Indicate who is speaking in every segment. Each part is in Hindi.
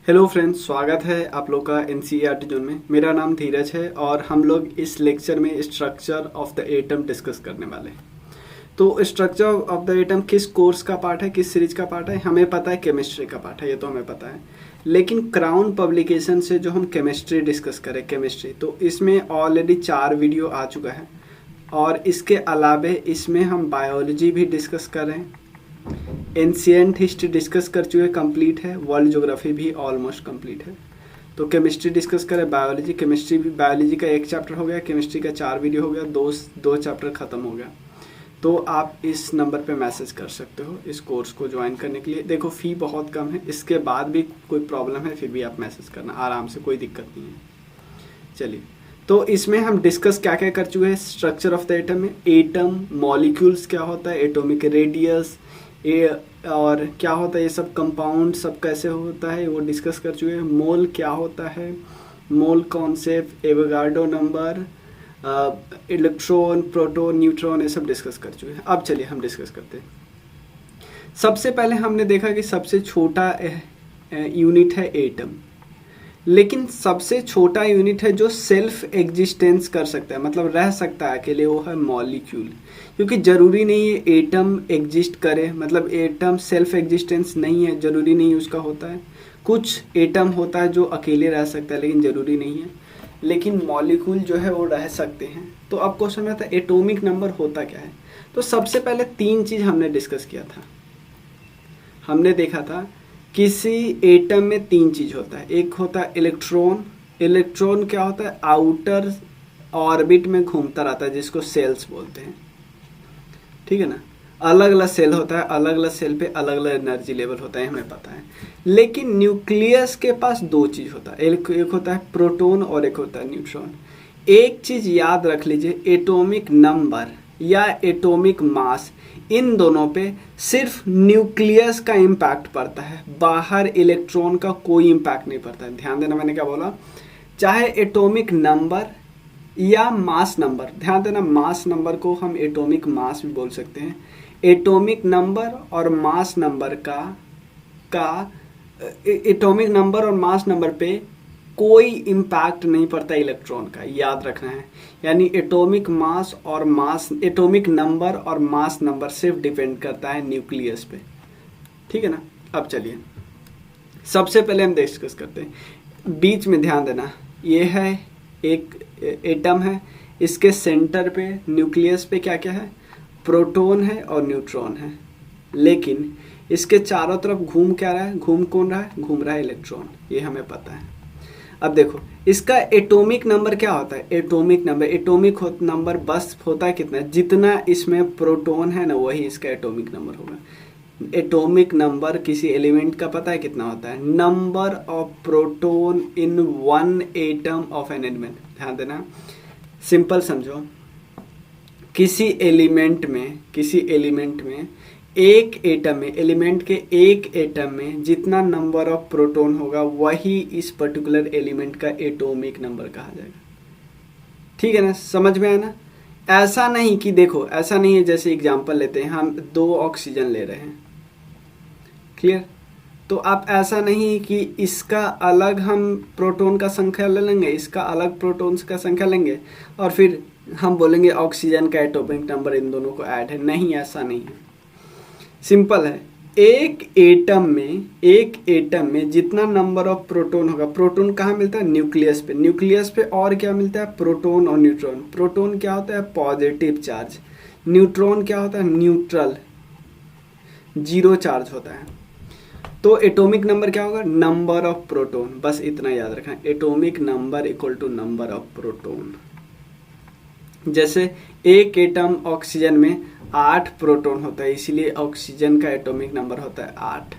Speaker 1: हेलो फ्रेंड्स, स्वागत है आप लोग का एनसीईआरटी जोन में। मेरा नाम धीरज है और हम लोग इस लेक्चर में structure of the atom discuss करने वाले हैं। तो स्ट्रक्चर ऑफ द एटम किस कोर्स का पार्ट है, किस सीरीज का पार्ट है? हमें पता है केमिस्ट्री का पार्ट है, ये तो हमें पता है। लेकिन क्राउन पब्लिकेशन से जो हम केमिस्ट्री डिस्कस करें, केमिस्ट्री, तो इसमें ऑलरेडी 4 वीडियो आ चुका है और इसके अलावे इसमें हम बायोलॉजी भी डिस्कस कर रहे हैं, एंशिएंट हिस्ट्री डिस्कस कर चुके, कंप्लीट है, वर्ल्ड ज्योग्राफी भी ऑलमोस्ट कंप्लीट है। तो केमिस्ट्री डिस्कस करें, बायोलॉजी, केमिस्ट्री भी, बायोलॉजी का 1 चैप्टर हो गया, केमिस्ट्री का 4 वीडियो हो गया, दो चैप्टर खत्म हो गया। तो आप इस नंबर पे मैसेज कर सकते हो इस कोर्स को ज्वाइन करने के लिए। देखो फ़ी बहुत कम है, इसके बाद भी कोई प्रॉब्लम है फिर भी आप मैसेज करना आराम से, कोई दिक्कत नहीं है। चलिए, तो इसमें हम डिस्कस क्या क्या कर चुके हैं स्ट्रक्चर ऑफ द एटम में। एटम, मॉलिक्यूल्स क्या होता है, एटॉमिक रेडियस, ये और क्या होता है, ये सब कंपाउंड सब कैसे होता है वो डिस्कस कर चुके हैं। मोल क्या होता है, mole concept, Avogadro number, electron, proton, neutron, ये सब डिस्कस कर चुके हैं। अब चलिए हम डिस्कस करते हैं। सबसे पहले हमने देखा कि सबसे छोटा यूनिट है एटम, लेकिन सबसे छोटा यूनिट है जो सेल्फ एग्जिस्टेंस कर सकता है, मतलब रह सकता है अकेले, वो है मॉलिक्यूल। क्योंकि ज़रूरी नहीं है एटम एग्जिस्ट करे, मतलब एटम सेल्फ एग्जिस्टेंस नहीं है, ज़रूरी नहीं उसका होता है। कुछ एटम होता है जो अकेले रह सकता है, लेकिन ज़रूरी नहीं है। लेकिन मॉलिक्यूल जो है वो रह सकते हैं। तो अब क्वेश्चन आता है एटॉमिक नंबर होता क्या है। तो सबसे पहले 3 चीज़ हमने डिस्कस किया था। हमने देखा था किसी एटम में 3 चीज होता है। एक होता है इलेक्ट्रॉन। इलेक्ट्रॉन क्या होता है, आउटर ऑर्बिट में घूमता रहता है, जिसको सेल्स बोलते हैं, ठीक है ना। अलग अलग सेल होता है, अलग अलग सेल पे अलग अलग एनर्जी लेवल होता है, हमें पता है। लेकिन न्यूक्लियस के पास 2 चीज होता है, एक होता है प्रोटॉन और एक होता है न्यूट्रॉन। एक चीज याद रख लीजिए, एटॉमिक नंबर या एटॉमिक मास, इन दोनों पे सिर्फ न्यूक्लियस का इम्पैक्ट पड़ता है, बाहर इलेक्ट्रॉन का कोई इम्पैक्ट नहीं पड़ता है। ध्यान देना, मैंने क्या बोला, चाहे एटॉमिक नंबर या मास नंबर, ध्यान देना, मास नंबर को हम एटॉमिक मास भी बोल सकते हैं। एटॉमिक नंबर और मास नंबर एटॉमिक नंबर और मास नंबर पे कोई इम्पैक्ट नहीं पड़ता इलेक्ट्रॉन का, याद रखना है। यानी एटॉमिक मास और एटॉमिक नंबर और मास नंबर सिर्फ डिपेंड करता है न्यूक्लियस पे, ठीक है ना। अब चलिए सबसे पहले हम डिस्कस करते हैं। बीच में ध्यान देना, ये है एक एटम है, इसके सेंटर पे न्यूक्लियस पे क्या क्या है, प्रोटॉन है और न्यूट्रॉन है। लेकिन इसके चारों तरफ घूम क्या रहा है, घूम कौन रहा है, घूम रहा है इलेक्ट्रॉन, ये हमें पता है। अब देखो इसका एटॉमिक नंबर क्या होता है, एटॉमिक नंबर बस होता है कितना, जितना इसमें प्रोटॉन है ना वही इसका एटॉमिक नंबर होगा। एटॉमिक नंबर किसी एलिमेंट का पता है कितना होता है, number of proton in 1 atom of an element. ध्यान देना, सिंपल समझो, किसी एलिमेंट में एक एटम में, एलिमेंट के एक एटम में जितना नंबर ऑफ प्रोटॉन होगा वही इस पर्टिकुलर एलिमेंट का एटॉमिक नंबर कहा जाएगा, ठीक है ना। समझ में आया ना। ऐसा नहीं कि देखो, ऐसा नहीं है, जैसे एग्जांपल लेते हैं, हम 2 ऑक्सीजन ले रहे हैं, क्लियर। तो आप ऐसा नहीं कि इसका अलग हम प्रोटॉन का संख्या ले लेंगे, इसका अलग प्रोटॉन का संख्या लेंगे और फिर हम बोलेंगे ऑक्सीजन का एटॉमिक नंबर इन दोनों को ऐड है। नहीं, ऐसा नहीं है, सिंपल है। एक एटम में जितना नंबर ऑफ प्रोटॉन होगा, प्रोटॉन कहाँ मिलता है, न्यूक्लियस पे, न्यूक्लियस पे और क्या मिलता है, प्रोटॉन और न्यूट्रॉन। प्रोटॉन क्या होता है, पॉजिटिव चार्ज, न्यूट्रॉन क्या होता है, न्यूट्रल, 0 चार्ज होता है। तो एटॉमिक नंबर क्या होगा, नंबर ऑफ प्रोटॉन, बस इतना याद रखना, atomic number equal to number of proton. जैसे एक एटम ऑक्सीजन में 8 प्रोटॉन होता है, इसीलिए ऑक्सीजन का एटॉमिक नंबर होता है 8।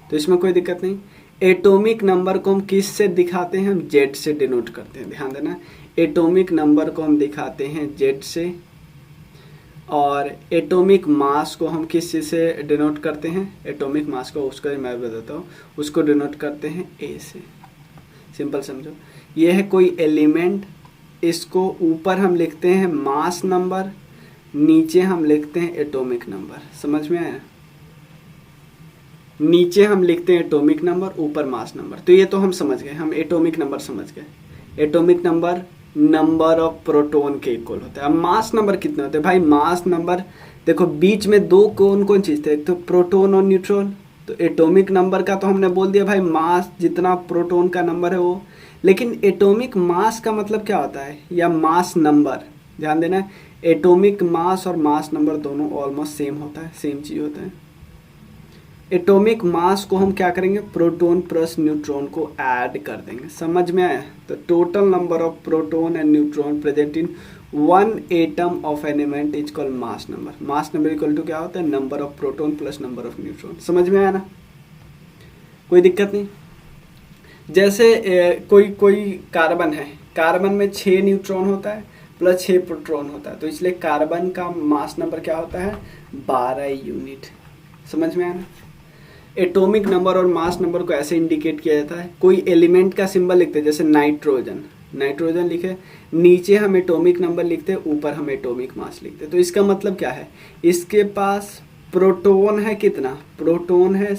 Speaker 1: तो इसमें कोई दिक्कत नहीं। एटॉमिक नंबर को हम किस से दिखाते हैं, हम जेड से डिनोट करते हैं। ध्यान देना, एटॉमिक नंबर को हम दिखाते हैं जेड से, और एटॉमिक मास को हम किस चीज़ से डिनोट करते हैं, एटॉमिक मास को, उसका मैं बताता हूँ, उसको डिनोट करते हैं ए से। सिंपल समझो, ये है कोई एलिमेंट, इसको ऊपर हम लिखते हैं मास नंबर, नीचे हम लिखते हैं एटॉमिक नंबर। समझ में आया। नीचे हम लिखते हैं एटॉमिक नंबर, ऊपर मास नंबर। तो ये तो हम समझ गए, हम एटॉमिक नंबर समझ गए। Atomic number number of proton के इक्वल होता है। अब मास नंबर कितने होते हैं भाई? मास नंबर देखो, बीच में दो कौन कौन चीज़ थे, एक तो प्रोटॉन और न्यूट्रॉन। तो एटॉमिक नंबर का तो हमने बोल दिया भाई, मास जितना प्रोटॉन का नंबर है वो। लेकिन एटॉमिक मास का मतलब क्या होता है, या मास नंबर, ध्यान देना, एटॉमिक मास और मास नंबर दोनों ऑलमोस्ट सेम होता है, सेम चीज़ होता है। एटॉमिक मास को हम क्या करेंगे, प्रोटॉन प्लस न्यूट्रॉन को ऐड कर देंगे। समझ में आया? तो total number of proton and neutron present in one atom of an element is called mass number. Mass number equal to क्या होता है, number of proton plus number of neutron. समझ में आया ना? कोई दिक्कत नहीं। जैसे कोई कार्बन है, कार्बन में 6 न्यूट्रॉन होता है प्लस 6 प्रोटॉन होता है, तो इसलिए कार्बन का मास नंबर क्या होता है, 12 यूनिट। समझ में आया ना? एटॉमिक नंबर और मास नंबर को ऐसे इंडिकेट किया जाता है। कोई एलिमेंट का सिंबल लिखते हैं, जैसे नाइट्रोजन, नाइट्रोजन लिखे, नीचे हम एटॉमिक नंबर लिखते हैं, ऊपर हम एटॉमिक मास लिखते हैं। तो इसका मतलब क्या है, इसके पास प्रोटॉन है कितना, प्रोटॉन है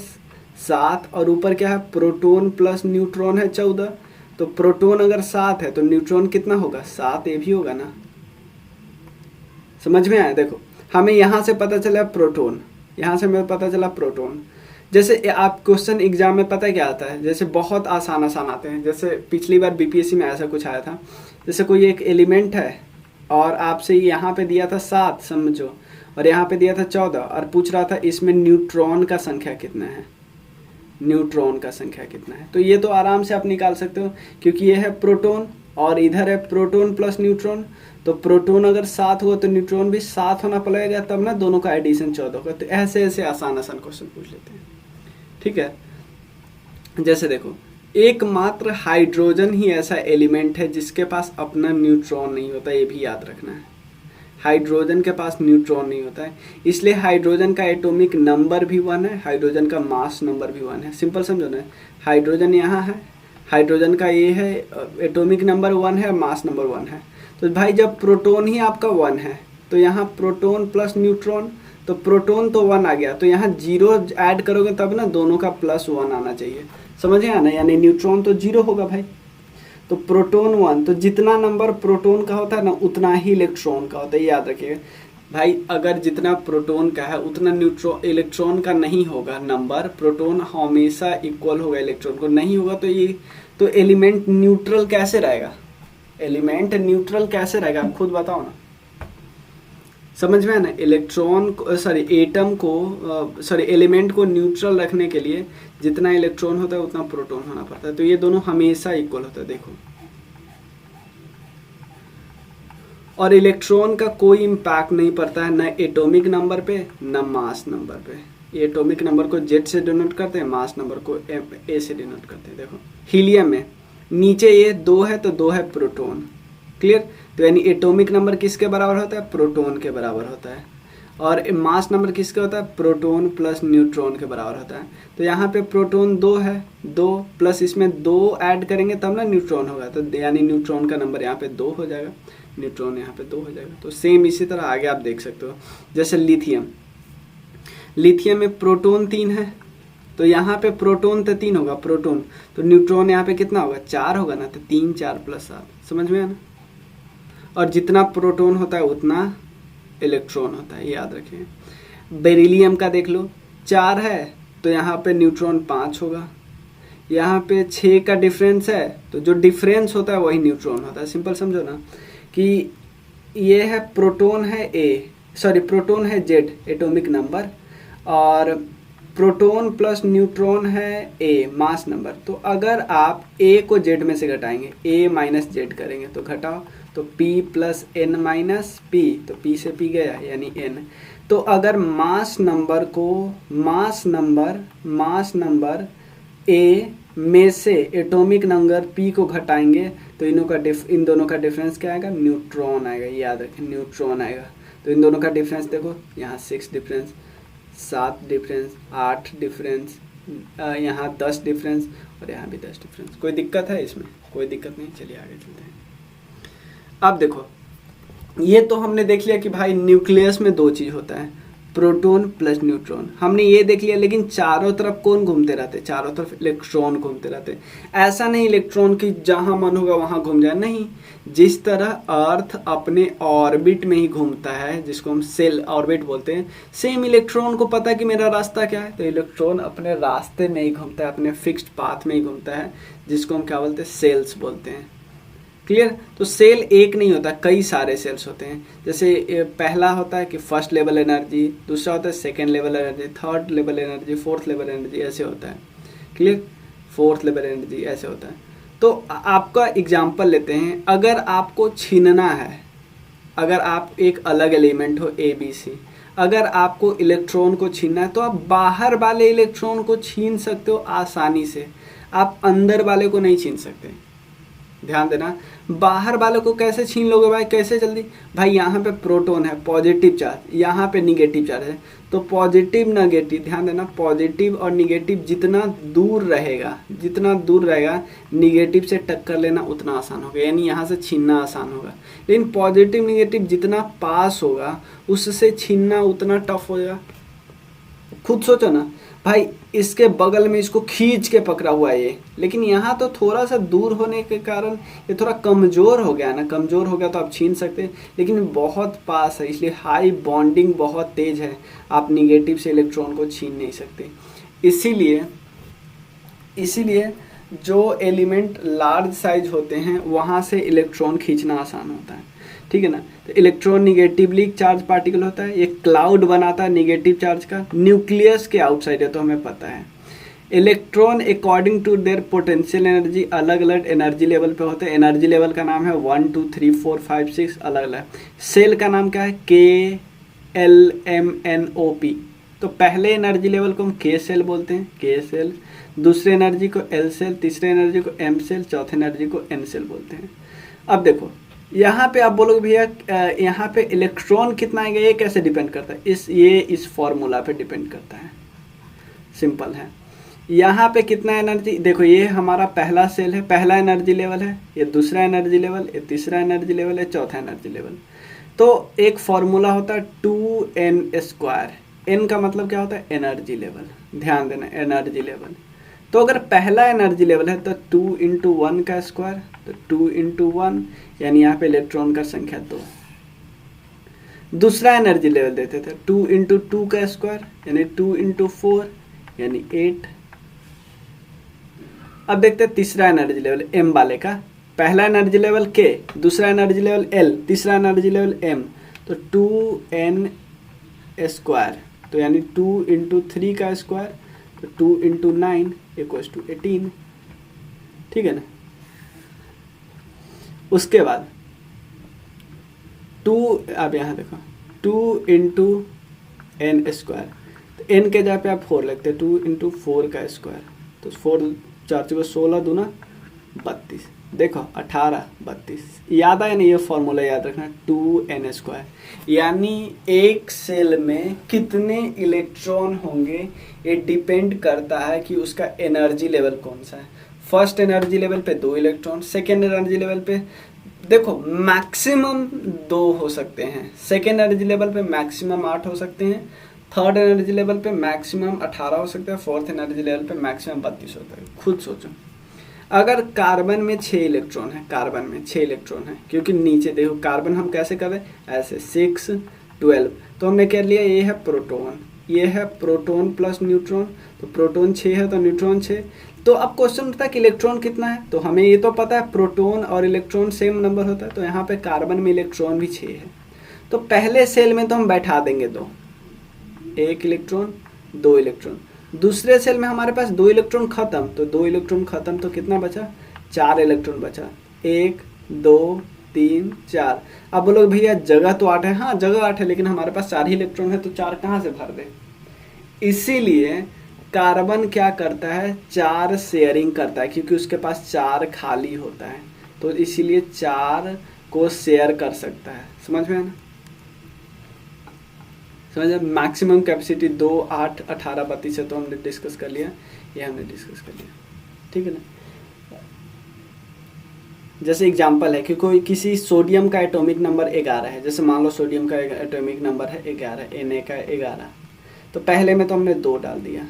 Speaker 1: 7, और ऊपर क्या है, प्रोटॉन प्लस न्यूट्रॉन है 14। तो प्रोटॉन अगर 7 है तो न्यूट्रॉन कितना होगा, 7 ये भी होगा ना। समझ में आया? देखो, हमें यहाँ से पता चला प्रोटॉन, यहाँ से हमें पता चला प्रोटॉन। जैसे आप क्वेश्चन एग्जाम में पता क्या आता है, जैसे बहुत आसान आते हैं। जैसे पिछली बार बीपीएससी में ऐसा कुछ आया था, जैसे कोई एक एलिमेंट है और आपसे यहाँ पे दिया था 7 समझो, और यहाँ पे दिया था 14, और पूछ रहा था इसमें न्यूट्रॉन का संख्या कितना है, न्यूट्रॉन का संख्या कितना है। तो ये तो आराम से आप निकाल सकते हो, क्योंकि ये है प्रोटॉन और इधर है प्रोटॉन प्लस न्यूट्रॉन। तो प्रोटॉन अगर 7 हुआ तो न्यूट्रॉन भी 7 होना पड़ेगा, तब ना दोनों का एडिशन 14 होगा। तो ऐसे ऐसे आसान क्वेश्चन पूछ लेते हैं, ठीक है। जैसे देखो, एकमात्र हाइड्रोजन ही ऐसा एलिमेंट है जिसके पास अपना न्यूट्रॉन नहीं होता, ये भी याद रखना है। हाइड्रोजन के पास न्यूट्रॉन नहीं होता है, इसलिए हाइड्रोजन का एटॉमिक नंबर भी 1 है, हाइड्रोजन का मास नंबर भी 1 है। सिंपल समझो ना, हाइड्रोजन यहाँ है, हाइड्रोजन का ये है, एटॉमिक नंबर 1 है, मास नंबर 1 है। तो भाई जब प्रोटॉन ही आपका 1 है, तो यहाँ प्रोटॉन प्लस न्यूट्रॉन, तो प्रोटॉन तो 1 आ गया, तो यहाँ 0 ऐड करोगे तब ना दोनों का +1 आना चाहिए। समझ गया ना? यानी न्यूट्रॉन तो 0 होगा भाई। तो प्रोटॉन 1, तो जितना नंबर प्रोटॉन का होता है ना उतना ही इलेक्ट्रॉन का होता है, याद रखिएगा भाई। अगर जितना प्रोटॉन का है उतना इलेक्ट्रॉन का नहीं होगा नंबर, प्रोटॉन हमेशा इक्वल होगा इलेक्ट्रॉन को, नहीं होगा तो ये तो एलिमेंट न्यूट्रल कैसे रहेगा, एलिमेंट न्यूट्रल कैसे रहेगा, आप खुद बताओ ना। समझ में है ना? एलिमेंट को न्यूट्रल रखने के लिए जितना इलेक्ट्रॉन होता है उतना प्रोटॉन होना पड़ता है। तो ये दोनों हमेशा इक्वल होता है, देखो। और इलेक्ट्रॉन का कोई इम्पैक्ट नहीं पड़ता है, न एटॉमिक नंबर पे न मास नंबर पे। ये एटॉमिक नंबर को Z से डिनोट करते हैं, मास नंबर को A से डिनोट करते हैं। देखो, हीलियम में नीचे ये 2 है तो 2 है प्रोटॉन, क्लियर। तो यानी एटॉमिक नंबर किसके बराबर होता है, प्रोटॉन के बराबर होता है। और मास नंबर किसका होता है, प्रोटॉन प्लस न्यूट्रॉन के बराबर होता है। तो यहाँ पे प्रोटॉन 2 है, 2 प्लस इसमें 2 ऐड करेंगे तब ना न्यूट्रॉन होगा, तो यानी न्यूट्रॉन का नंबर यहाँ पे 2 हो जाएगा, न्यूट्रॉन यहाँ पे 2 हो जाएगा। तो सेम इसी तरह आगे आप देख सकते हो। जैसे लिथियम, लिथियम में प्रोटॉन 3 है, तो यहाँ पे प्रोटॉन तो 3 होगा, प्रोटॉन तो न्यूट्रॉन यहाँ पे कितना होगा, 4 होगा ना, तो 3 4 + 7। समझ में आया ना? और जितना प्रोटॉन होता है उतना इलेक्ट्रॉन होता है, याद रखिए। बेरिलियम का देख लो, 4 है तो यहाँ पे न्यूट्रॉन 5 होगा, यहाँ पे 6 का डिफरेंस है, तो जो डिफरेंस होता है वही न्यूट्रॉन होता है। सिंपल समझो ना कि ये है प्रोटॉन है प्रोटॉन है Z एटॉमिक नंबर, और प्रोटॉन प्लस न्यूट्रॉन है A मास नंबर। तो अगर आप A को Z में से घटाएंगे, A - Z करेंगे तो घटाओ, तो P + N - P, तो P से P गया यानी N। तो अगर मास नंबर A में से एटॉमिक नंबर P को घटाएंगे तो इन दोनों का डिफरेंस क्या आएगा, न्यूट्रॉन आएगा, याद रखें न्यूट्रॉन आएगा। तो इन दोनों का डिफरेंस देखो, यहाँ 6 डिफरेंस, 7 डिफरेंस, 8 डिफरेंस, यहाँ 10 डिफरेंस, और यहाँ भी 10 डिफरेंस। कोई दिक्कत है इसमें? कोई दिक्कत नहीं। चलिए आगे चलते हैं। अब देखो, ये तो हमने देख लिया कि भाई न्यूक्लियस में 2 चीज़ होता है, प्रोटॉन प्लस न्यूट्रॉन, हमने ये देख लिया। लेकिन चारों तरफ कौन घूमते रहते? चारों तरफ इलेक्ट्रॉन घूमते रहते। ऐसा नहीं इलेक्ट्रॉन की जहां मन होगा वहां घूम जाए, नहीं। जिस तरह अर्थ अपने ऑर्बिट में ही घूमता है, जिसको हम सेल ऑर्बिट बोलते हैं, सेम इलेक्ट्रॉन को पता है कि मेरा रास्ता क्या है, तो इलेक्ट्रॉन अपने रास्ते में ही घूमता है, अपने फिक्स्ड पाथ में ही घूमता है, जिसको हम क्या बोलते हैं? सेल्स बोलते हैं। क्लियर? तो सेल एक नहीं होता, कई सारे सेल्स होते हैं। जैसे पहला होता है कि फर्स्ट लेवल एनर्जी, दूसरा होता है second level energy, third level energy, fourth level energy, ऐसे होता है। क्लियर? फोर्थ लेवल एनर्जी ऐसे होता है। तो आपका एग्जाम्पल लेते हैं। अगर आपको छीनना है, अगर आप एक अलग एलिमेंट हो ए बी सी, अगर आपको इलेक्ट्रॉन को छीनना है तो आप बाहर वाले इलेक्ट्रॉन को छीन सकते हो आसानी से, आप अंदर वाले को नहीं छीन सकते। ध्यान देना, बाहर वाले को कैसे छीन लोगे भाई? कैसे जल्दी? भाई यहाँ पे प्रोटॉन है, पॉजिटिव चार्ज, यहाँ पे निगेटिव चार्ज है, तो पॉजिटिव नेगेटिव, ध्यान देना, पॉजिटिव और निगेटिव जितना दूर रहेगा, जितना दूर रहेगा निगेटिव से टक्कर लेना उतना आसान होगा, यानी यहाँ से छीनना आसान होगा। लेकिन पॉजिटिव निगेटिव जितना पास होगा उससे छीनना उतना टफ होगा। खुद सोचो ना भाई, इसके बगल में इसको खींच के पकड़ा हुआ है ये, लेकिन यहाँ तो थोड़ा सा दूर होने के कारण ये थोड़ा कमज़ोर हो गया ना, कमज़ोर हो गया तो आप छीन सकते हैं, लेकिन बहुत पास है, इसलिए हाई बॉन्डिंग बहुत तेज़ है, आप निगेटिव से इलेक्ट्रॉन को छीन नहीं सकते। इसीलिए जो एलिमेंट लार्ज साइज होते हैं वहाँ से इलेक्ट्रॉन खींचना आसान होता है, ठीक है ना। तो इलेक्ट्रॉन निगेटिवली चार्ज पार्टिकल होता है, ये क्लाउड बनाता है निगेटिव चार्ज का, न्यूक्लियस के आउटसाइड है तो हमें पता है। Electron according to their potential energy अलग अलग एनर्जी लेवल पे होते हैं। एनर्जी लेवल का नाम है 1 2 3 4 5 6 अलग अलग। सेल का नाम क्या है? KLMNOP। तो पहले एनर्जी लेवल को हम K सेल बोलते हैं, K सेल, दूसरे एनर्जी को L सेल, तीसरे एनर्जी को M सेल, चौथे एनर्जी को N सेल बोलते हैं। अब देखो यहाँ पे आप बोलोगे भैया यहाँ पे इलेक्ट्रॉन कितना आएगा, ये कैसे डिपेंड करता है? इस फॉर्मूला पे डिपेंड करता है, सिंपल है। यहाँ पे कितना एनर्जी, देखो ये हमारा पहला सेल है, पहला एनर्जी लेवल है, ये दूसरा एनर्जी लेवल, ये तीसरा एनर्जी लेवल है, चौथा एनर्जी लेवल। तो एक फॉर्मूला होता है 2n²। n का मतलब क्या होता है? Energy level. ध्यान देना, एनर्जी लेवल। तो अगर पहला एनर्जी लेवल है तो 2 × 1 का स्क्वायर, तो 2 × 1 यानी यहाँ पे इलेक्ट्रॉन का संख्या 2। दूसरा एनर्जी लेवल देते थे 2 × 2 का स्क्वायर यानी 2 × 4 यानी 8। अब देखते हैं तीसरा एनर्जी लेवल m वाले का। पहला एनर्जी लेवल K, दूसरा एनर्जी लेवल L, तीसरा एनर्जी लेवल M, तो 2n², तो यानी 2 × 3 का स्क्वायर, तो 2 × 9 = 18, ठीक है ना। उसके बाद 2, अब यहाँ देखो 2 × n², तो n के जगह पे आप 4 लगते हैं, 2 × 4 का स्क्वायर, तो 4 4 × 16 दूना 32, देखो 18 32। याद आया नहीं? ये फॉर्मूला याद रखना, 2n²। यानी एक सेल में कितने इलेक्ट्रॉन होंगे ये डिपेंड करता है कि उसका एनर्जी लेवल कौन सा है। फर्स्ट एनर्जी लेवल पे 2 इलेक्ट्रॉन, सेकेंड एनर्जी लेवल पे देखो मैक्सिमम 2 हो सकते हैं, सेकेंड एनर्जी लेवल पे मैक्सिमम 8 हो सकते हैं, थर्ड एनर्जी लेवल पे मैक्सिमम 18 हो सकता है, फोर्थ एनर्जी लेवल पे मैक्सिमम 32 होता है। खुद सोचो, अगर कार्बन में 6 इलेक्ट्रॉन है, कार्बन में 6 इलेक्ट्रॉन है, क्योंकि नीचे देखो कार्बन हम कैसे कर रहे हैं, ऐसे 6 12, तो हमने क्या लिया, ये है प्रोटॉन, ये है प्रोटॉन प्लस न्यूट्रॉन, तो प्रोटॉन 6 है तो न्यूट्रॉन 6। तो अब क्वेश्चन उठता है कि इलेक्ट्रॉन कितना है, तो हमें ये तो पता है प्रोटॉन और इलेक्ट्रॉन सेम नंबर होता है, तो यहाँ पे कार्बन में इलेक्ट्रॉन भी 6 है। तो पहले सेल में तो हम बैठा देंगे 2, 1 इलेक्ट्रॉन 2 इलेक्ट्रॉन। दूसरे सेल में हमारे पास 2 इलेक्ट्रॉन खत्म, तो 2 इलेक्ट्रॉन खत्म तो कितना बचा, 4 इलेक्ट्रॉन बचा, 1 2 3 4। अब बोलो भैया जगह तो 8 है, हाँ जगह 8 है, लेकिन हमारे पास 4 ही इलेक्ट्रॉन है, तो 4 कहाँ से भर दे। इसीलिए कार्बन क्या करता है, 4 शेयरिंग करता है, क्योंकि उसके पास 4 खाली होता है, तो इसीलिए 4 को शेयर कर सकता है। समझ में है ना, समझ। मैक्सिमम कैपेसिटी 2 8 18 32 है, तो हमने डिस्कस कर लिया, ये हमने डिस्कस कर लिया, ठीक है ना। जैसे एग्जांपल है कि कोई किसी सोडियम का एटॉमिक नंबर 11 है, जैसे मान लो सोडियम का एटॉमिक नंबर है 11, Na का 11। तो पहले में तो हमने 2 डाल दिया,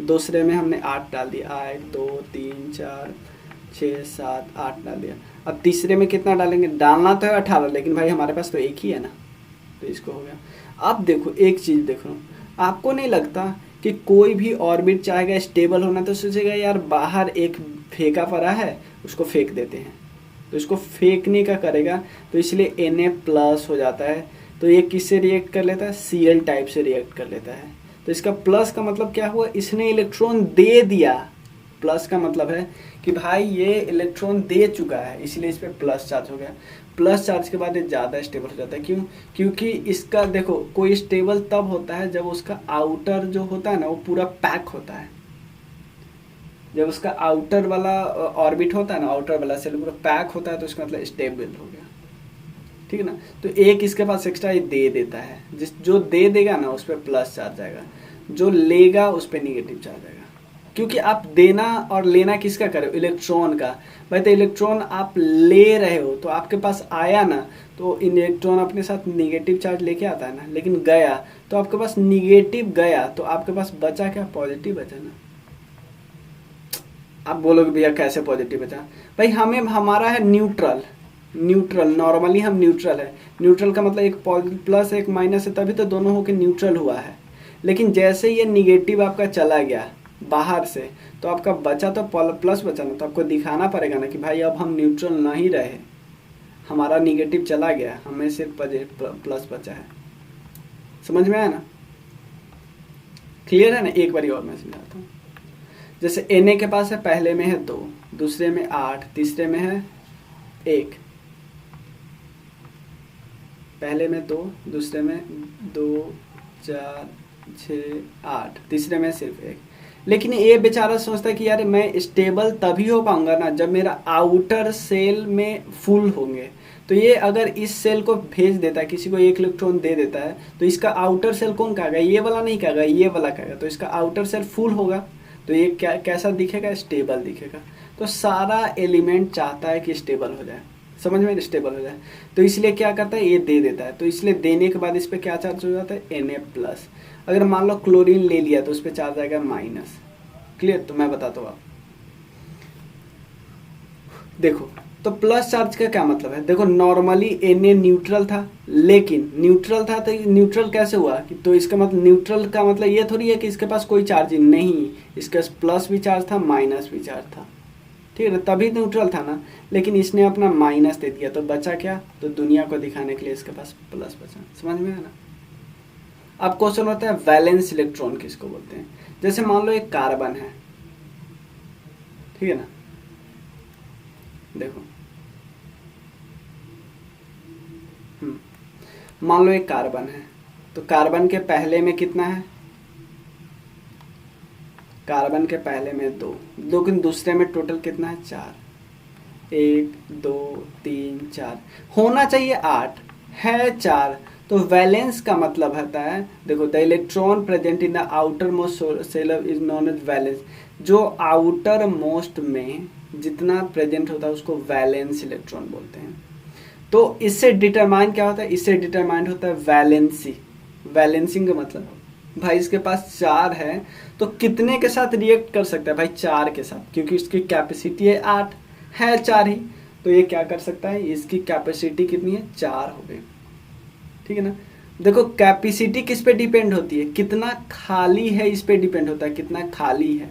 Speaker 1: दूसरे में हमने 8 डाल दिया, 1 2 3 4 6 7 8 डाल दिया। अब तीसरे में कितना डालेंगे, डालना तो है 18, लेकिन भाई हमारे पास तो एक ही है ना, तो इसको हो गया। अब देखो एक चीज़ देखो, आपको नहीं लगता कि कोई भी ऑर्बिट चाहेगा स्टेबल होना तो सोचेगा यार बाहर एक फेंका पड़ा है उसको फेंक देते हैं, तो इसको फेंकने का करेगा, तो इसलिए Na+ हो जाता है। तो ये किससे रिएक्ट कर लेता है, Cl टाइप से रिएक्ट कर लेता है। तो इसका प्लस का मतलब क्या हुआ, इसने इलेक्ट्रॉन दे दिया। प्लस का मतलब है कि भाई ये इलेक्ट्रॉन दे चुका है, इसलिए इस पर प्लस चार्ज हो गया। प्लस चार्ज के बाद ये ज़्यादा स्टेबल हो जाता है। क्यों, क्योंकि इसका देखो कोई स्टेबल तब होता है जब उसका आउटर जो होता है ना वो पूरा पैक होता है। जब उसका आउटर वाला ऑर्बिट होता है ना, आउटर वाला सेल पूरा पैक होता है, तो इसका मतलब स्टेबल हो गया। ठीक है ना। तो एक इसके पास एक्स्ट्रा ये दे देता है, जो दे देगा ना उस पर प्लस चार्ज आएगा, जो लेगा उस पर निगेटिव चार्ज आएगा। क्योंकि आप देना और लेना किसका कर रहे हो, इलेक्ट्रॉन का। भाई तो इलेक्ट्रॉन आप ले रहे हो तो आपके पास आया ना, तो इलेक्ट्रॉन अपने साथ निगेटिव चार्ज लेके आता है ना, लेकिन गया तो आपके पास निगेटिव गया, तो आपके पास बचा क्या, पॉजिटिव बचा ना। आप बोलोगे भैया कैसे पॉजिटिव बचा, भाई हमें हमारा है न्यूट्रल, नॉर्मली हम न्यूट्रल है। न्यूट्रल का मतलब एक प्लस एक माइनस है, तभी तो दोनों होके न्यूट्रल हुआ है। लेकिन जैसे ये निगेटिव आपका चला गया बाहर से, तो आपका बचा तो प्लस बचा ना, तो आपको दिखाना पड़ेगा ना कि भाई अब हम न्यूट्रल नहीं रहे, हमारा निगेटिव चला गया, हमें सिर्फ प्लस बचा है। समझ में आया ना, क्लियर है ना। एक बार और मैं समझाता हूँ। जैसे Na के पास है, पहले में है 2, दूसरे में 8, तीसरे में है 1। पहले में 2, दूसरे में 2 4 6 8, तीसरे में सिर्फ 1। लेकिन ये बेचारा सोचता है कि यार मैं स्टेबल तभी हो पाऊंगा ना जब मेरा आउटर सेल में फुल होंगे। तो ये अगर इस सेल को भेज देता है, किसी को 1 इलेक्ट्रॉन दे देता है, तो इसका आउटर सेल कौन कहेगा, ये वाला नहीं कहेगा, ये वाला कहेगा। तो इसका आउटर सेल फुल होगा, तो ये क्या कैसा दिखेगा, स्टेबल दिखेगा। तो सारा एलिमेंट चाहता है कि स्टेबल हो जाए, समझ में, स्टेबल हो जाए। तो इसलिए क्या करता है, ये दे देता है। तो इसलिए देने के बाद इस पर क्या चार्ज हो जाता है, Na+। अगर मान लो क्लोरीन ले लिया तो उस पर चार्ज आएगा माइनस। क्लियर। तो मैं बताता हूँ आप देखो, तो प्लस चार्ज का क्या मतलब है, देखो नॉर्मली Na न्यूट्रल था, लेकिन न्यूट्रल था तो न्यूट्रल कैसे हुआ कि, तो इसका मतलब न्यूट्रल का मतलब ये थोड़ी है कि इसके पास कोई चार्ज नहीं, इसके पास प्लस भी चार्ज था माइनस भी चार्ज था। ठीक है ना, तभी न्यूट्रल था ना। लेकिन इसने अपना माइनस दे दिया, तो बचा क्या, तो दुनिया को दिखाने के लिए इसके पास प्लस बचा। समझ में आया ना। अब क्वेश्चन होता है वैलेंस इलेक्ट्रॉन किसको बोलते हैं। जैसे मान लो एक कार्बन है, ठीक है ना, देखो मान लो एक कार्बन है, तो कार्बन के पहले में कितना है, कार्बन के पहले में 2, लेकिन दूसरे में टोटल कितना है, 4। 1 2 3 4, होना चाहिए 8, है 4। तो वैलेंस का मतलब होता है, देखो the electron present in the outermost shell is known as valence. जो आउटर मोस्ट में जितना प्रेजेंट होता है उसको वैलेंस इलेक्ट्रॉन बोलते हैं। तो इससे डिटरमाइन क्या होता है, इससे डिटरमाइन होता है वैलेंसी। वैलेंसिंग का मतलब भाई इसके पास 4 है तो कितने के साथ रिएक्ट कर सकता है, भाई 4 के साथ, क्योंकि इसकी कैपेसिटी है 8, है 4 ही, तो ये क्या कर सकता है, इसकी कैपेसिटी कितनी है, 4 हो गई। ठीक है ना। देखो कैपेसिटी किस पे डिपेंड होती है, कितना खाली है इस पे डिपेंड होता है, कितना खाली है।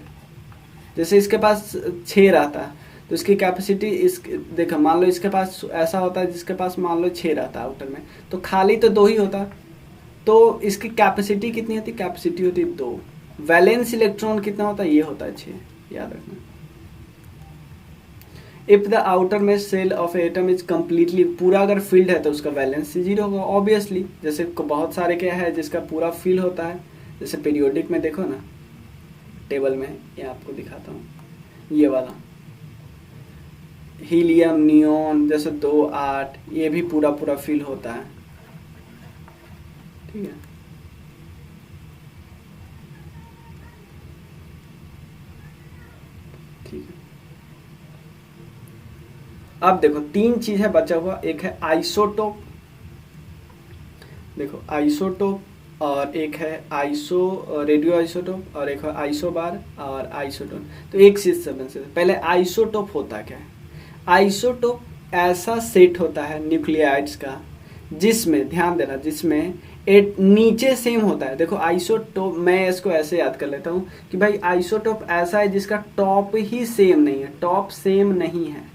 Speaker 1: जैसे इसके पास 6 रहता है तो इसकी कैपेसिटी इस, देखो मान लो इसके पास ऐसा होता है जिसके पास मान लो 6 रहता है आउटर में, तो खाली तो 2 ही होता, तो इसकी कैपेसिटी कितनी होती, कैपेसिटी होती है 2। वैलेंस इलेक्ट्रॉन कितना होता है, ये होता है 6, याद रखना। इफ द आउटर में shell of atom is completely, पूरा अगर फील्ड है तो उसका वैलेंस 0 होगा ऑब्वियसली। जैसे बहुत सारे क्या है जिसका पूरा फील होता है, जैसे पीरियोडिक में देखो ना टेबल में, ये आपको दिखाता हूँ, ये वाला हीलियम नियोन जैसे 2 8, ये भी पूरा पूरा फील होता है। ठीक है, ठीक है। अब देखो तीन चीज है बचा हुआ, एक है आइसोटोप, देखो आइसोटोप, और एक है रेडियो आइसोटोप, और एक है आइसोबार और आइसोटोन। तो एक चीज समझ से पहले आइसोटोप होता क्या है। आइसोटोप ऐसा सेट होता है न्यूक्लियाइड्स का जिसमें, ध्यान देना, जिसमें नीचे सेम होता है। देखो आइसोटोप, मैं इसको ऐसे याद कर लेता हूँ कि भाई आइसोटोप ऐसा है जिसका टॉप ही सेम नहीं है, टॉप सेम नहीं है।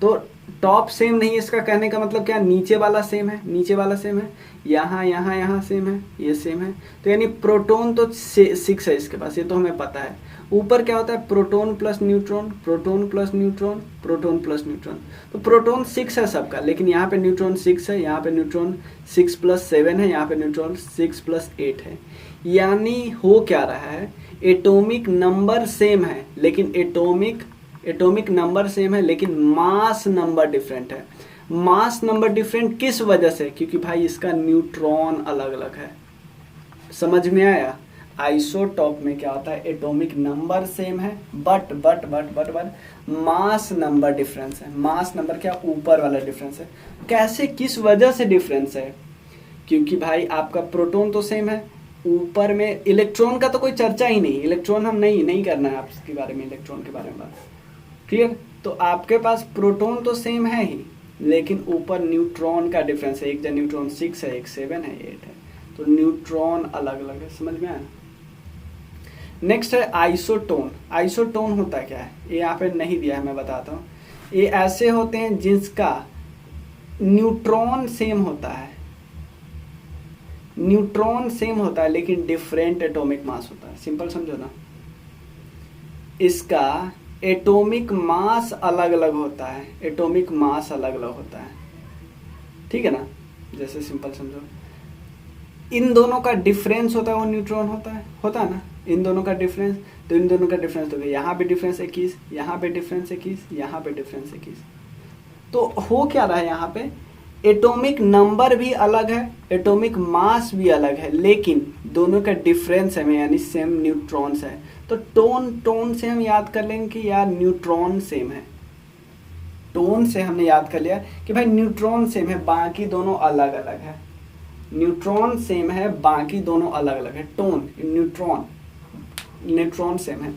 Speaker 1: तो टॉप सेम नहीं है इसका कहने का मतलब क्या, नीचे वाला सेम है, नीचे वाला सेम है, यहाँ यहाँ यहाँ सेम है, ये सेम है। तो यानी प्रोटॉन तो 6 है इसके पास, ये तो हमें पता है। ऊपर क्या होता है, proton plus neutron, proton plus neutron, proton plus neutron. तो प्रोटॉन 6 है सबका, लेकिन यहाँ पे न्यूट्रॉन 6 है, यहाँ पे न्यूट्रॉन 6 + 7 है, यहाँ पे न्यूट्रॉन 6 + 8 है। यानी हो क्या रहा है, एटॉमिक नंबर सेम है, लेकिन एटॉमिक नंबर सेम है, लेकिन मास नंबर डिफरेंट है। मास नंबर डिफरेंट किस वजह से, क्योंकि भाई इसका न्यूट्रॉन अलग अलग है। समझ में आया। आइसोटॉप में क्या होता है, एटॉमिक नंबर सेम है, बट मास नंबर डिफरेंस है। मास नंबर क्या, ऊपर वाला डिफरेंस है। कैसे, किस वजह से डिफरेंस है, क्योंकि भाई आपका प्रोटॉन तो सेम है, ऊपर में इलेक्ट्रॉन का तो कोई चर्चा ही नहीं, इलेक्ट्रॉन हम नहीं करना है आपके बारे में, इलेक्ट्रॉन के बारे में बात क्लियर। तो आपके पास प्रोटॉन तो सेम है ही, लेकिन ऊपर न्यूट्रॉन का डिफरेंस है, एक जन न्यूट्रॉन 6 है, एक 7 है, 8 है, तो न्यूट्रॉन अलग अलग है। समझ में आया। नेक्स्ट है आइसोटोन। आइसोटोन होता क्या है, ये यहाँ पे नहीं दिया है, मैं बताता हूँ। ये ऐसे होते हैं जिसका न्यूट्रॉन सेम होता है, न्यूट्रॉन सेम होता है लेकिन डिफरेंट एटॉमिक मास होता है। सिंपल समझो ना, इसका एटॉमिक मास अलग अलग होता है, एटॉमिक मास अलग अलग होता है, ठीक है ना। जैसे सिंपल समझो, इन दोनों का डिफरेंस होता है, वो न्यूट्रॉन होता है ना, इन दोनों का डिफरेंस। तो इन दोनों का डिफरेंस, तो यहाँ पे डिफरेंस 21, यहाँ पे डिफरेंस 21, यहाँ पे डिफरेंस 21। तो हो क्या रहा है, यहाँ पे एटॉमिक नंबर भी अलग है, एटॉमिक मास भी अलग है, लेकिन दोनों का डिफरेंस है, यानी सेम न्यूट्रॉन्स है। तो टोन से हम याद कर लेंगे कि यार न्यूट्रॉन सेम है। टोन से हमने याद कर लिया कि भाई न्यूट्रॉन सेम है, बाकी दोनों अलग अलग है। न्यूट्रॉन सेम है, बाकी दोनों अलग अलग है। टोन, न्यूट्रॉन सेम है।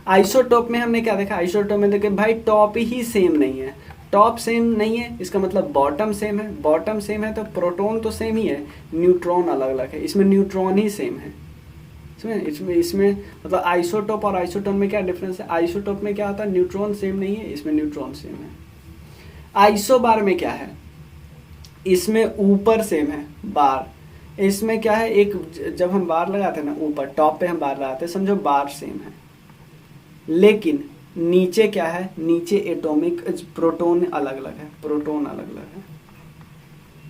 Speaker 1: आइसोटोप में हमने क्या देखा, आइसोटोप में देखे भाई टॉप ही सेम नहीं है, टॉप सेम नहीं है, इसका मतलब बॉटम सेम है, बॉटम सेम है तो प्रोटॉन तो सेम ही है, न्यूट्रॉन अलग अलग है। इसमें न्यूट्रॉन ही सेम है। इसमें मतलब आइसोटोप और आइसोटोन में क्या डिफरेंस है, आइसोटोप में क्या होता है, न्यूट्रॉन सेम नहीं है, इसमें न्यूट्रॉन सेम है। आइसोबार में क्या है, इसमें ऊपर सेम है बार, इसमें क्या है, एक जब हम बार लगाते हैं ना, ऊपर टॉप पे हम बार लगाते हैं, समझो बार सेम है, लेकिन नीचे क्या है, नीचे एटॉमिक प्रोटॉन अलग अलग है, प्रोटॉन अलग अलग है,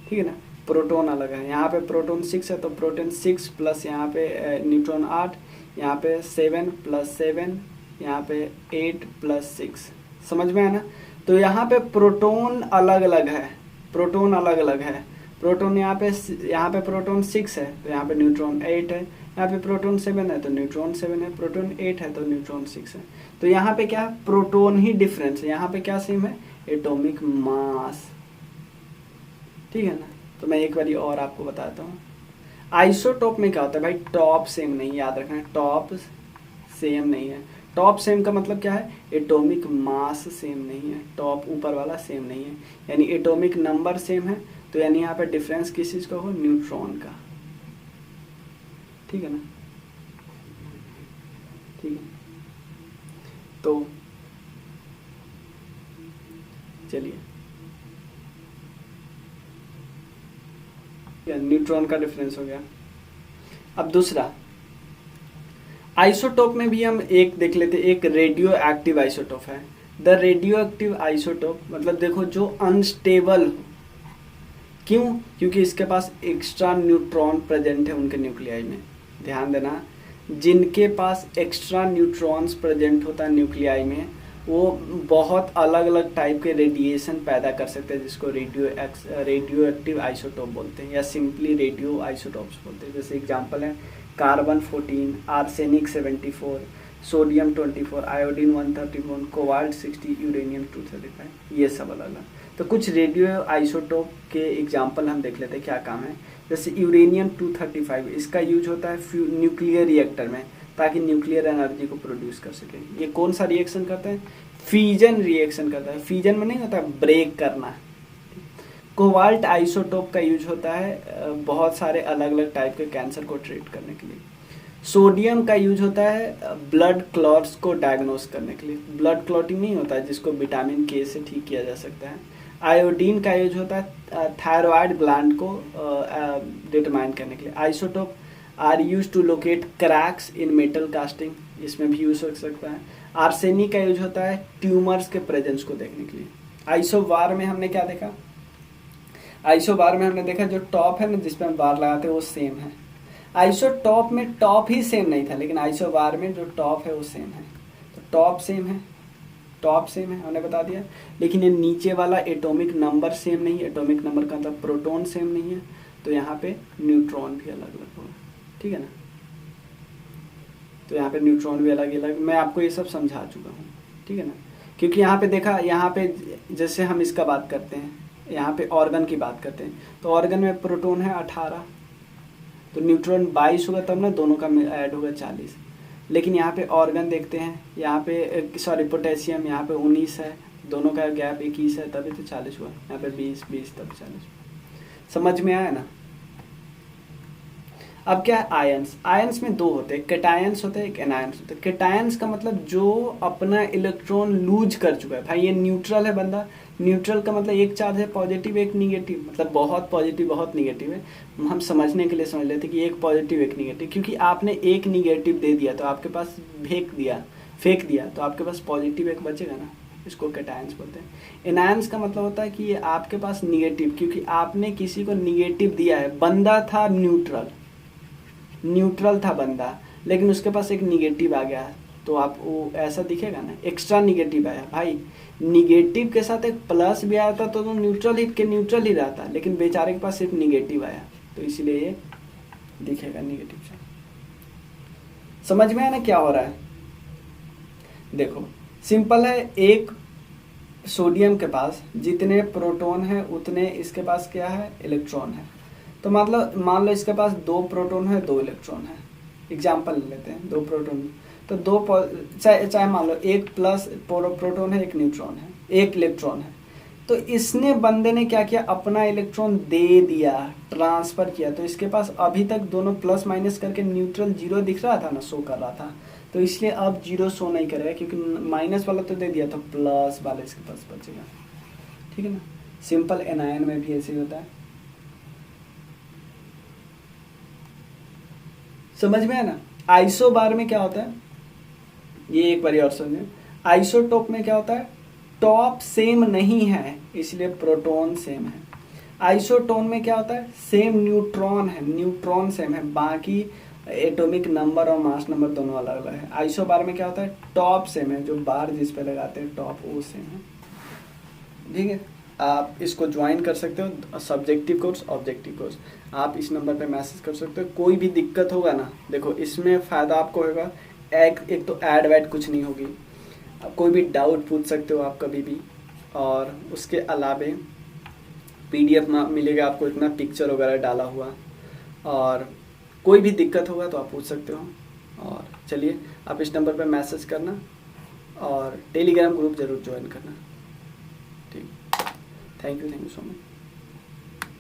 Speaker 1: ठीक है ना, प्रोटॉन अलग है। यहाँ पे प्रोटॉन 6 है तो प्रोटॉन 6 प्लस यहाँ पे न्यूट्रॉन 8, यहाँ पे 7 + 7, यहाँ पे 8 + 6। समझ में आया ना। तो यहाँ पे प्रोटॉन अलग अलग है, प्रोटॉन अलग अलग है। प्रोटॉन यहाँ पे प्रोटॉन 6 है तो यहाँ पे न्यूट्रॉन 8 है, यहाँ पे प्रोटॉन 7 है तो न्यूट्रॉन 7 है, प्रोटॉन 8 है तो न्यूट्रॉन 6 है। तो यहाँ पे क्या, प्रोटॉन ही डिफरेंस है, यहाँ पे क्या सेम है, एटॉमिक मास, ठीक है ना। तो मैं एक बारी और आपको बताता हूँ। आइसोटोप में क्या होता है भाई, टॉप सेम नहीं, याद रखना है, टॉप सेम नहीं है। टॉप सेम का मतलब क्या है, एटॉमिक मास सेम नहीं है, टॉप ऊपर वाला सेम नहीं है, यानी एटॉमिक नंबर सेम है। तो यानी यहाँ पे डिफरेंस किस चीज का हो, न्यूट्रॉन का, ठीक है ना, ठीक है। तो चलिए, न्यूट्रॉन का डिफरेंस हो गया। अब दूसरा आइसोटोप में भी हम एक देख लेते, एक रेडियो एक्टिव आइसोटोप है। द रेडियो एक्टिव आइसोटोप मतलब देखो जो अनस्टेबल, क्यों, क्योंकि इसके पास एक्स्ट्रा न्यूट्रॉन प्रेजेंट है उनके न्यूक्लियाई में। ध्यान देना, जिनके पास एक्स्ट्रा न्यूट्रॉन्स प्रेजेंट होता है न्यूक्लियाई में, वो बहुत अलग अलग टाइप के रेडिएशन पैदा कर सकते हैं, जिसको रेडियो एक्टिव आइसोटोप बोलते हैं, या सिंपली रेडियो आइसोटोप्स बोलते हैं। जैसे एग्जांपल है carbon 14, arsenic 74, sodium 24, iodine 131, cobalt 60, uranium 235, ये सब अलग अलग। तो कुछ रेडियो आइसोटोप के एग्जाम्पल हम देख लेते हैं क्या काम है। जैसे यूरेनियम 235, इसका यूज होता है न्यूक्लियर रिएक्टर में, ताकि न्यूक्लियर एनर्जी को प्रोड्यूस कर सके। ये कौन सा रिएक्शन करता है? फ्यूजन रिएक्शन करता है। फ्यूजन में नहीं होता ब्रेक करना। कोबाल्ट आइसोटोप का यूज होता है बहुत सारे अलग अलग टाइप के कैंसर को ट्रीट करने के लिए। सोडियम का यूज होता है ब्लड क्लॉट्स को डायग्नोस करने के लिए। ब्लड क्लॉटिंग नहीं होता है जिसको विटामिन के से ठीक किया जा सकता है। आयोडीन का यूज होता है थायराइड ग्लैंड को डिटरमाइन करने के लिए। Isotope are use to locate cracks in metal casting, इसमें भी यूज हो सकता है। आर्सेनिक का यूज होता है ट्यूमर्स के प्रेजेंस को देखने के लिए। आइसोबार में हमने क्या देखा? आइसोबार में हमने देखा जो टॉप है ना जिसपे हम बार लगाते हैं वो सेम है। आइसोटॉप में टॉप ही सेम नहीं था, लेकिन आइसोबार में जो टॉप है वो सेम है। तो टॉप सेम है, टॉप सेम है हमने बता दिया, लेकिन ये नीचे वाला एटॉमिक नंबर सेम नहीं है। एटॉमिक नंबर का मतलब प्रोटॉन सेम नहीं है, तो यहाँ पे न्यूट्रॉन भी अलग अलग होगा, ठीक है ना। तो यहाँ पे न्यूट्रॉन भी अलग अलग, मैं आपको ये सब समझा चुका हूँ, ठीक है ना। क्योंकि यहाँ पे देखा, यहाँ पे जैसे हम इसका बात करते हैं, यहाँ पे ऑर्गन की बात करते हैं, तो ऑर्गन में प्रोटॉन है 18, तो न्यूट्रॉन 22 होगा तब ना, दोनों का ऐड होगा 40। लेकिन यहाँ पे ऑर्गन देखते हैं, यहाँ पे सॉरी पोटेशियम यहाँ पे 19 है, दोनों का गैप 21 है, तभी तो 40 हुआ। यहाँ पे 20 तब 40। समझ में आया ना। अब क्या है आयंस? आयंस में दो होते हैं, कैटायंस होते हैं, एक एनायंस होते हैं। कैटायंस का मतलब जो अपना इलेक्ट्रॉन लूज कर चुका है। भाई ये न्यूट्रल है बंदा, न्यूट्रल का मतलब एक चार्ज है पॉजिटिव एक निगेटिव, मतलब बहुत पॉजिटिव बहुत निगेटिव है। हम समझने के लिए समझ लेते कि एक पॉजिटिव एक निगेटिव, क्योंकि आपने एक निगेटिव दे दिया तो आपके पास फेंक दिया तो आपके पास पॉजिटिव एक बचेगा ना, इसको कैटायंस बोलते हैं। एनायंस का मतलब होता है कि ये आपके पास निगेटिव, क्योंकि आपने किसी को निगेटिव दिया है। बंदा था न्यूट्रल था बंदा, लेकिन उसके पास एक निगेटिव आ गया, तो आप वो ऐसा दिखेगा ना, एक्स्ट्रा निगेटिव आया। भाई निगेटिव के साथ एक प्लस भी आया था तो न्यूट्रल ही रहता, लेकिन बेचारे के पास सिर्फ निगेटिव आया, तो इसीलिए ये दिखेगा निगेटिव से। समझ में आया ना क्या हो रहा है? देखो सिंपल है, एक सोडियम के पास जितने प्रोटॉन है उतने इसके पास क्या है, इलेक्ट्रॉन है। तो मतलब मान लो इसके पास 2 प्रोटॉन है 2 इलेक्ट्रॉन है, एग्जाम्पल ले लेते हैं 2 प्रोटॉन, तो चाहे मान लो एक प्लस प्रोटॉन है एक न्यूट्रॉन है एक इलेक्ट्रॉन है, तो इसने बंदे ने क्या किया, अपना इलेक्ट्रॉन दे दिया, ट्रांसफर किया। तो इसके पास अभी तक दोनों प्लस माइनस करके न्यूट्रल 0 दिख रहा था ना, शो कर रहा था, तो इसलिए अब 0 शो नहीं करेगा, क्योंकि माइनस वाला तो दे दिया तो प्लस वाला इसके पास बचेगा, ठीक है ना। सिंपल एनायन में भी ऐसे ही होता है। समझ में है ना। आइसोबार में क्या होता है, ये एक बार और समझे। आइसोटोप में क्या होता है, टॉप सेम नहीं है इसलिए प्रोटॉन सेम है। आइसोटोन में क्या होता है, सेम न्यूट्रॉन है, न्यूट्रॉन सेम है, बाकी एटॉमिक नंबर और मास नंबर दोनों अलग अलग है। आइसोबार में क्या होता है, टॉप सेम है, जो बार जिस पे लगाते हैं टॉप वो सेम है, ठीक है। आप इसको ज्वाइन कर सकते हो, सब्जेक्टिव कोर्स ऑब्जेक्टिव कोर्स। आप इस नंबर पे मैसेज कर सकते हो, कोई भी दिक्कत होगा ना, देखो इसमें फ़ायदा आपको होगा, एक तो ऐड वैड कुछ नहीं होगी, कोई भी डाउट पूछ सकते हो आप कभी भी, और उसके अलावे PDF मिलेगा आपको, इतना पिक्चर वगैरह डाला हुआ, और कोई भी दिक्कत होगा तो आप पूछ सकते हो। और चलिए आप इस नंबर पे मैसेज करना और टेलीग्राम ग्रुप ज़रूर ज्वाइन करना, ठीक। Thank you so much.